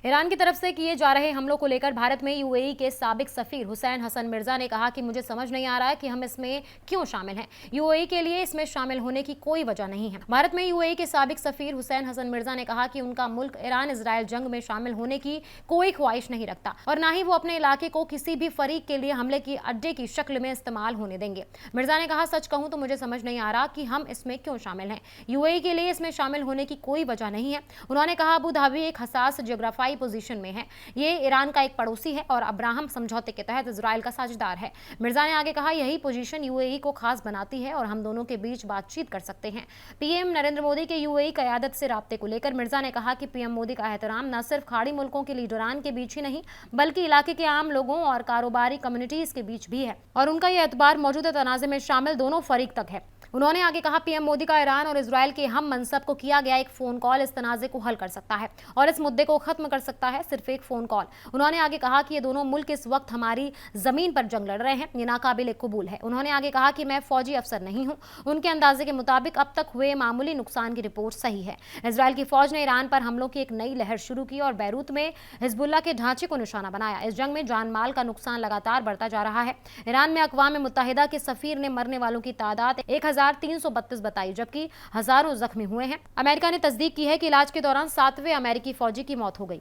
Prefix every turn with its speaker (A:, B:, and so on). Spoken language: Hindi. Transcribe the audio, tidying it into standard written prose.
A: ईरान की तरफ से किए जा रहे हमलों को लेकर भारत में यूएई के साबिक सफीर हुसैन हसन मिर्जा ने कहा कि मुझे समझ नहीं आ रहा है कि हम इसमें क्यों शामिल हैं। यूएई के लिए इसमें शामिल होने की कोई वजह नहीं है। भारत में यूएई के साबिक सफीर हुसैन हसन मिर्जा ने कहा कि उनका मुल्क ईरान इजराइल जंग में शामिल होने की कोई ख्वाहिश नहीं रखता और ना ही वो अपने इलाके को किसी भी फरीक के लिए हमले की अड्डे की शक्ल में इस्तेमाल होने देंगे। मिर्जा ने कहा, सच कहूं तो मुझे समझ नहीं आ रहा कि हम इसमें क्यों शामिल हैं। यूएई के लिए इसमें शामिल होने की कोई वजह नहीं है। उन्होंने कहा, अबू धाबी एक हसास ज्योग्राफाई पोजीशन में है। ये ईरान का एक पड़ोसी है और अब्राहम समझौते के तहत इजराइल का साझेदार है। मिर्जा ने आगे कहा, यही पोजीशन यूएई को खास बनाती है और हम दोनों के बीच बातचीत कर सकते हैं। पीएम नरेंद्र मोदी के यूएई क़यादत से राब्ते को लेकर मिर्जा ने कहा कि पीएम मोदी का एहतराम न सिर्फ खाड़ी मुल्कों के लीडरान के बीच ही नहीं बल्कि इलाके के आम लोगों और कारोबारी कम्युनिटीज के बीच भी है और उनका यह एतबार मौजूदा तनाज़े में शामिल दोनों फरीक तक है। उन्होंने आगे कहा, पीएम मोदी का ईरान और इजराइल के हम मनसब को किया गया एक फोन कॉल इस तनाज़े को हल कर सकता है और इस मुद्दे को खत्म कर सकता है, सिर्फ एक फोन कॉल। उन्होंने आगे कहा कि ये दोनों मुल्क इस वक्त हमारी जमीन पर जंग लड़ रहे हैं, ये नाकाबिल कबूल है। उन्होंने आगे कहा कि मैं फौजी अफसर नहीं हूं। उनके अंदाजे के मुताबिक अब तक हुए मामूली नुकसान की रिपोर्ट सही है। इजराइल की फौज ने ईरान पर हमलों की एक नई लहर शुरू की और बैरूत में हिजबुल्लाह के ढांचे को निशाना बनाया। इस जंग में जान माल का नुकसान लगातार बढ़ता जा रहा है। ईरान में अक़वाम मुत्तहिदा के सफीर ने मरने वालों की तादाद 1332 बताई, जबकि हजारों जख्मी हुए हैं। अमेरिका ने तस्दीक की है कि इलाज के दौरान 7वें अमेरिकी फौजी की मौत हो गई।